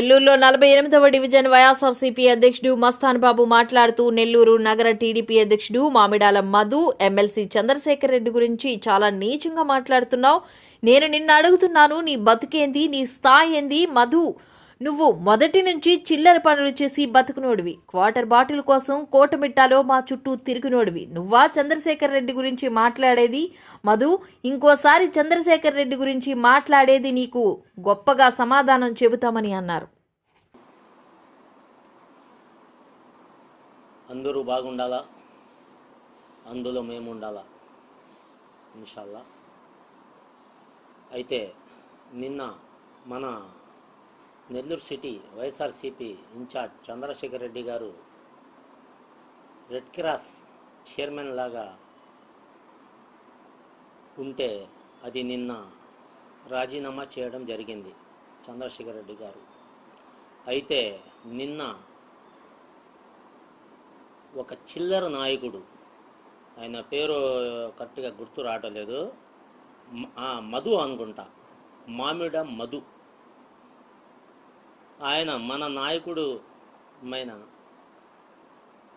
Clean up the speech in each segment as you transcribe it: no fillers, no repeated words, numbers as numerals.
నెల్లూరులో 48వ డివిజన్ వైఎస్ఆర్సీపీ అధ్యక్షుడు మస్తాన్ బాబు మాట్లాడుతూ నెల్లూరు నగర టీడీపీ అధ్యక్షుడు మామిడాల మధు ఎమ్మెల్సీ చంద్రశేఖర్ రెడ్డి గురించి చాలా నీచంగా మాట్లాడుతున్నావు. నేను నిన్ను అడుగుతున్నాను, నీ బతుకేంది, నీ స్థాయి ఏంది? మధు, నువ్వు మొదటి నుంచి చిల్లర పనులు చేసి బతుకునోడివి. క్వార్టర్ బాటిల్ కోసం కోటమిట్టాలో మా చుట్టూ తిరుగునోడివి. నువ్వా చంద్రశేఖర్ రెడ్డి గురించి మాట్లాడేది? మధు, ఇంకోసారి చంద్రశేఖర్ రెడ్డి గురించి మాట్లాడేది నీకు గొప్పగా సమాధానం చెబుతామని అన్నారు. అందరూ బాగుండాలా, అందులో మేము ఉండాలా ఇన్షాల్లా. అయితే నిన్న మన నెల్లూరు సిటీ వైఎస్ఆర్సీపీ ఇన్ఛార్జ్ చంద్రశేఖర్ రెడ్డి గారు రెడ్ క్రాస్ చైర్మన్ లాగా ఉంటే అది నిన్న రాజీనామా చేయడం జరిగింది చంద్రశేఖర్ రెడ్డి గారు. అయితే నిన్న ఒక చిల్లర నాయకుడు, ఆయన పేరు కరెక్ట్గా గుర్తు రావటం లేదు, మధు అనుకుంటా, మామిడ మధు, ఆయన మన నాయకుడు మైన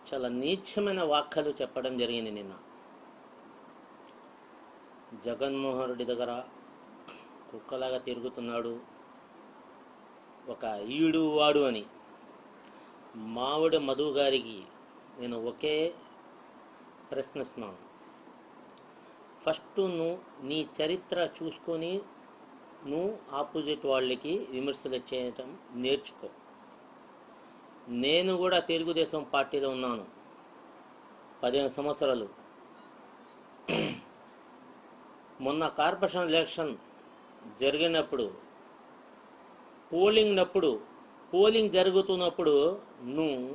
చాలా నీచమైన వాక్యాలు చెప్పడం జరిగింది నిన్న. జగన్మోహన్ రెడ్డి దగ్గర కుక్కలాగా తిరుగుతున్నాడు, ఒక ఈడు వాడు అని. మామిడి మధు గారికి నేను ఒకే ప్రశ్నిస్తున్నాను. ఫస్ట్ నువ్వు నీ చరిత్ర చూసుకొని నువ్వు ఆపోజిట్ వాళ్ళకి విమర్శలు చేయటం నేర్చుకో. నేను కూడా తెలుగుదేశం పార్టీలో ఉన్నాను 15 సంవత్సరాలు. మొన్న కార్పొరేషన్ ఎలక్షన్ జరిగినప్పుడు పోలింగ్ జరుగుతున్నప్పుడు నువ్వు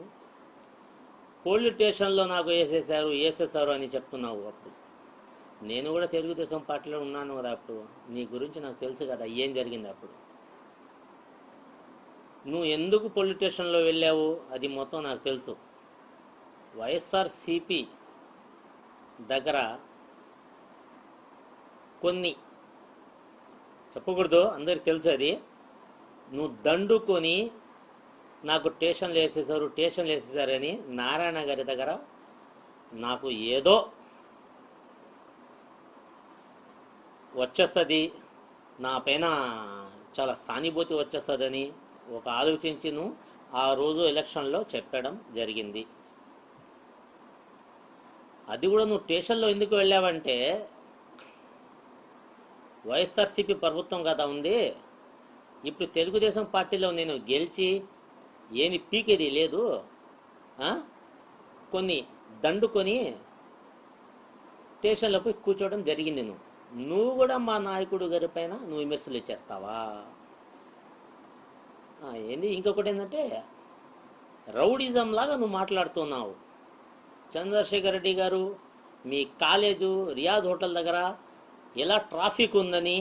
పోలీస్ స్టేషన్లో నాకు వేసేసారు అని చెప్తున్నావు. అప్పుడు నేను కూడా తెలుగుదేశం పార్టీలో ఉన్నాను కదా, అప్పుడు నీ గురించి నాకు తెలుసు కదా ఏం జరిగింది. అప్పుడు నువ్వు ఎందుకు పోలీస్ స్టేషన్లో వెళ్ళావు అది మొత్తం నాకు తెలుసు. వైఎస్ఆర్సీపీ దగ్గర కొన్ని చెప్పకూడదు, అందరికి తెలుసు అది. నువ్వు దండుకొని నాకు స్టేషన్లు వేసేసారని నారాయణ గారి దగ్గర నాకు ఏదో వచ్చేస్తుంది, నా పైన చాలా సానుభూతి వచ్చేస్తుందని ఒక ఆలోచించి నువ్వు ఆ రోజు ఎలక్షన్లో చెప్పడం జరిగింది. అది కూడా నువ్వు స్టేషన్లో ఎందుకు వెళ్ళావంటే వైఎస్ఆర్సీపీ ప్రభుత్వం కదా ఉంది. ఇప్పుడు తెలుగుదేశం పార్టీలో నేను గెలిచి ఏమి పీకేది లేదు, కొన్ని దండుకొని స్టేషన్లో పోయి కూర్చోవడం జరిగింది. నువ్వు కూడా మా నాయకుడు గారి పైన నువ్వు విమర్శలు ఇచ్చేస్తావా? ఏంది ఇంకొకటి ఏంటంటే రౌడిజం లాగా నువ్వు మాట్లాడుతున్నావు. చంద్రశేఖర్ రెడ్డి గారు మీ కాలేజు రియాజ్ హోటల్ దగ్గర ఎలా ట్రాఫిక్ ఉందని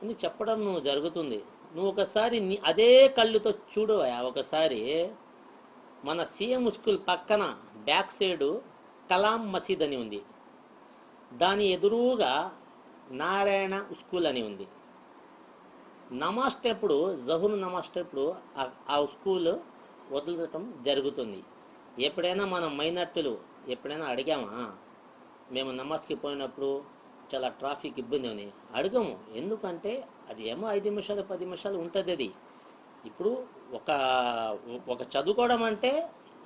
అని చెప్పడం నువ్వు జరుగుతుంది. నువ్వు ఒకసారి అదే కళ్ళుతో చూడవా. ఒకసారి మన సీఎం స్కూల్ పక్కన బ్యాక్ సైడు కలాం మసీద్ అని ఉంది, దాని ఎదురుగా నారాయణ స్కూల్ అని ఉంది. నమాజ్ టప్పుడు జహూర్ నమాజ్ టప్పుడు ఆ స్కూల్ వదలటం జరుగుతుంది. ఎప్పుడైనా మనం మైనార్టీలు ఎప్పుడైనా అడిగామా? మేము నమాజ్కి పోయినప్పుడు చాలా ట్రాఫిక్ ఇబ్బంది అని అడగము. ఎందుకంటే అది ఏమో 5 నిమిషాలు 10 నిమిషాలు ఉంటుంది. అది ఇప్పుడు ఒక చదువుకోవడం అంటే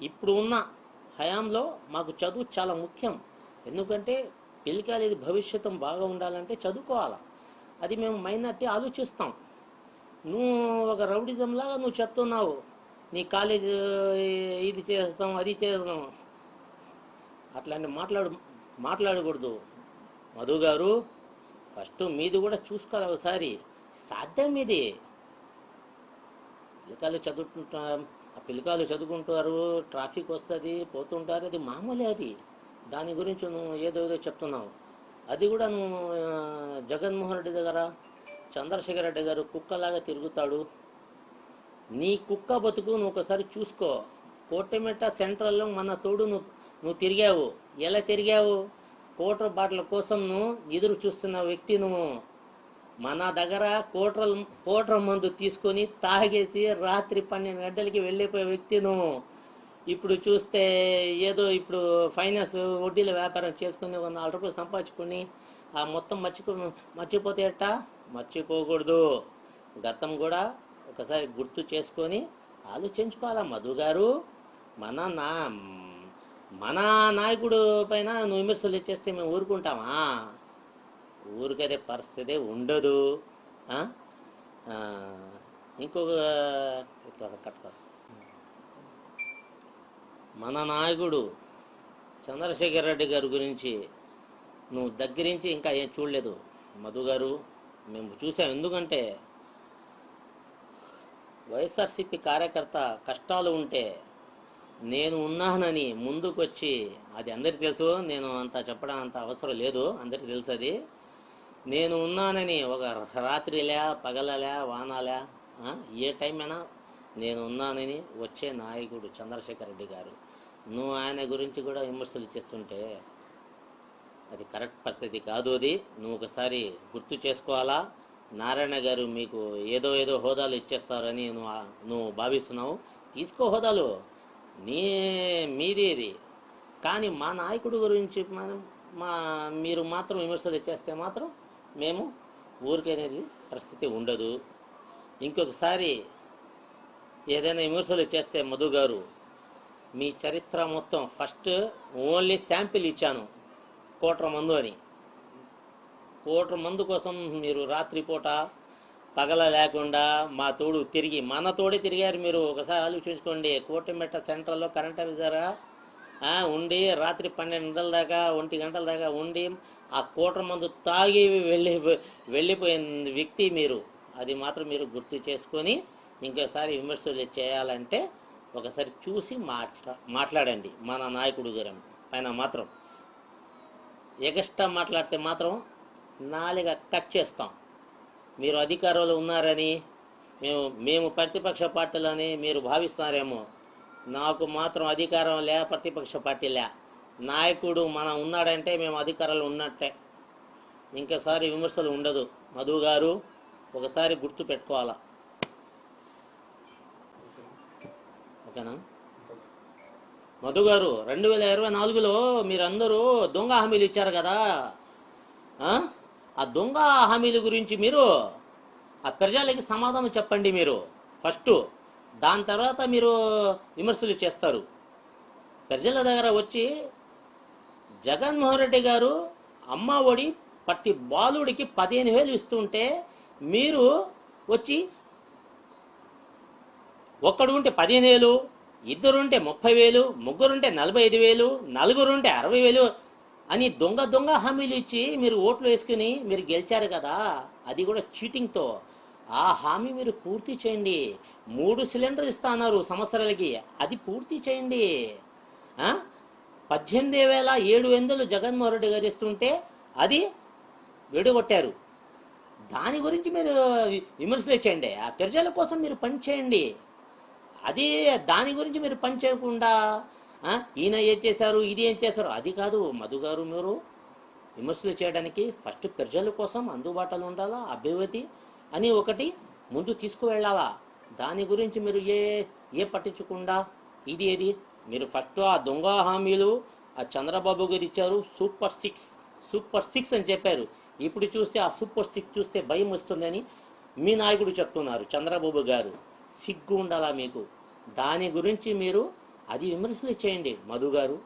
ఇప్పుడు ఉన్న హయాంలో మాకు చదువు చాలా ముఖ్యం. ఎందుకంటే పిల్లకాయలు భవిష్యత్తు బాగా ఉండాలంటే చదువుకోవాలా. అది మేము మైనార్టీ ఆలోచిస్తాం. నువ్వు ఒక రౌడిజం లాగా నువ్వు చెప్తున్నావు, నీ కాలేజ్ ఇది చేస్తాం అది చేస్తాం, అట్లాంటి మాట్లాడకూడదు. మధు గారు ఫస్ట్ మీది కూడా చూసుకోవాలి ఒకసారి. సాధ్యం ఇది. పిల్లకాయలు చదువుకుంటారు, ట్రాఫిక్ వస్తుంది, పోతుంటారు, అది మామూలే. అది దాని గురించి నువ్వు ఏదో చెప్తున్నావు. అది కూడా నువ్వు జగన్మోహన్ రెడ్డి దగ్గర చంద్రశేఖర్ రెడ్డి గారు కుక్కలాగా తిరుగుతాడు. నీ కుక్క బతుకు నువ్వు ఒకసారి చూసుకో. కోటమిట్ట సెంట్రల్లో మన తోడు నువ్వు తిరిగావు. ఎలా తిరిగావు? కోటర్ బాటల కోసం నువ్వు ఎదురు చూస్తున్న వ్యక్తి నువ్వు. మన దగ్గర కోట్ర మందు తీసుకొని తాగేసి రాత్రి 12 గంటలకి వెళ్ళిపోయే వ్యక్తిను ఇప్పుడు చూస్తే ఏదో ఇప్పుడు ఫైనాన్స్ వడ్డీల వ్యాపారం చేసుకుని 4 రూపాయలు సంపాదించుకుని ఆ మొత్తం మర్చిపోతే ఎట్టా? మర్చిపోకూడదు. గతం కూడా ఒకసారి గుర్తు చేసుకొని ఆలోచించుకోవాలా మధు గారు. మన నాయకుడు పైన నువ్వు విమర్శలు చేస్తే మేము ఊరుకుంటామా? ఊరికదే పరిస్థితి ఉండదు. ఇంకొక కట్టుకో, మన నాయకుడు చంద్రశేఖర్ రెడ్డి గారి గురించి నువ్వు దగ్గరించి ఇంకా ఏం చూడలేదు మధు గారు. మేము చూసాం. ఎందుకంటే వైఎస్ఆర్సీపీ కార్యకర్త కష్టాలు ఉంటే నేను ఉన్నానని ముందుకొచ్చి, అది అందరికీ తెలుసు, నేను అంత చెప్పడం అంత అవసరం లేదు, అందరికీ తెలుసు అది. నేను ఉన్నానని ఒక రాత్రిలే పగలలే వానాలే ఏ టైం అయినా నేను ఉన్నానని వచ్చే నాయకుడు చంద్రశేఖర్ రెడ్డి గారు. నువ్వు ఆయన గురించి కూడా విమర్శలు చేస్తుంటే అది కరెక్ట్ పద్ధతి కాదు. అది నువ్వు ఒకసారి గుర్తు చేసుకోవాలా. నారాయణ గారు మీకు ఏదో హోదాలు ఇచ్చేస్తారని నువ్వు భావిస్తున్నావు. తీసుకో హోదాలు, మీది ఇది. కానీ మా నాయకుడు గురించి మీరు మాత్రం విమర్శలు చేస్తే మాత్రం మేము ఊరికనేది పరిస్థితి ఉండదు. ఇంకొకసారి ఏదైనా విమర్శలు చేస్తే మధు గారు, మీ చరిత్ర మొత్తం ఫస్ట్ ఓన్లీ శాంపిల్ ఇచ్చాను కోట్ర మందు అని. కోట్ర మందు కోసం మీరు రాత్రిపూట పగల లేకుండా మా తోడు తిరిగి, మన తోడే తిరిగారు మీరు. ఒకసారి ఆలోచించుకోండి. కోటిమెట్ట సెంట్రల్లో కరెంట్ అఫీసర్గా ఉండి రాత్రి 12 గంటల దాకా 1 గంటల దాకా ఉండి ఆ కోట్ర మందు తాగి వెళ్ళిపోయిన వ్యక్తి మీరు. అది మాత్రం మీరు గుర్తు చేసుకొని ఇంకోసారి విమర్శలు చేయాలంటే ఒకసారి చూసి మాట్లాడండి. మన నాయకుడు గారు పైన మాత్రం ఎగస్ట్రా మాట్లాడితే మాత్రం నాలుగ కట్ చేస్తాం. మీరు అధికారంలో ఉన్నారని మేము ప్రతిపక్ష పార్టీలని మీరు భావిస్తున్నారేమో. నాకు మాత్రం అధికారం లే, ప్రతిపక్ష పార్టీ లే. నాయకుడు మనం ఉన్నాడంటే మేము అధికారంలో ఉన్నట్టే. ఇంకోసారి విమర్శలు ఉండదు మధు గారు, ఒకసారి గుర్తు పెట్టుకోవాలా. ఓకేనా మధు గారు? 2024లో మీరందరూ దొంగ హామీలు ఇచ్చారు కదా. ఆ దొంగ హామీల గురించి మీరు ఆ ప్రజలకి సమాధానం చెప్పండి మీరు ఫస్ట్. దాని తర్వాత మీరు విమర్శలు చేస్తారు. ప్రజల దగ్గర వచ్చి జగన్మోహన్ రెడ్డి గారు అమ్మ ఒడి ప్రతి బాలుడికి 15,000 ఇస్తుంటే మీరు వచ్చి ఒక్కడుంటే 15,000, ఇద్దరుంటే 30,000, ముగ్గురుంటే 45,000, నలుగురుంటే 60,000 అని దొంగ హామీలు ఇచ్చి మీరు ఓట్లు వేసుకుని మీరు గెలిచారు కదా. అది కూడా చీటింగ్తో. ఆ హామీ మీరు పూర్తి చేయండి. 3 సిలిండర్లు ఇస్తున్నారు సంవత్సరాలకి, అది పూర్తి చేయండి. 18,700 జగన్మోహన్ రెడ్డి గారు ఇస్తుంటే అది విడగొట్టారు. దాని గురించి మీరు విమర్శలు చేయండి. ఆ ప్రజల కోసం మీరు పని చేయండి. అది దాని గురించి మీరు పని చేయకుండా ఈయన ఏం చేశారు, ఇది ఏం చేశారు, అది కాదు మధు గారు. మీరు విమర్శలు చేయడానికి ఫస్ట్ ప్రజల కోసం అందుబాటులో ఉండాలా, అభివృద్ధి అని ఒకటి ముందు తీసుకువెళ్ళాలా. దాని గురించి మీరు ఏ పట్టించకుండా ఇది ఏది మీరు ఫస్ట్ ఆ దొంగ హామీలు ఆ చంద్రబాబు గారు ఇచ్చారు. సూపర్ సిక్స్ అని చెప్పారు. ఇప్పుడు చూస్తే ఆ సూపర్ 6 చూస్తే భయం వస్తుందని మీ నాయకుడు చెప్తున్నారు చంద్రబాబు గారు. సిగ్గు ఉండాలా మీకు. దాని గురించి మీరు అది విమర్శలు చేయండి మధు గారు.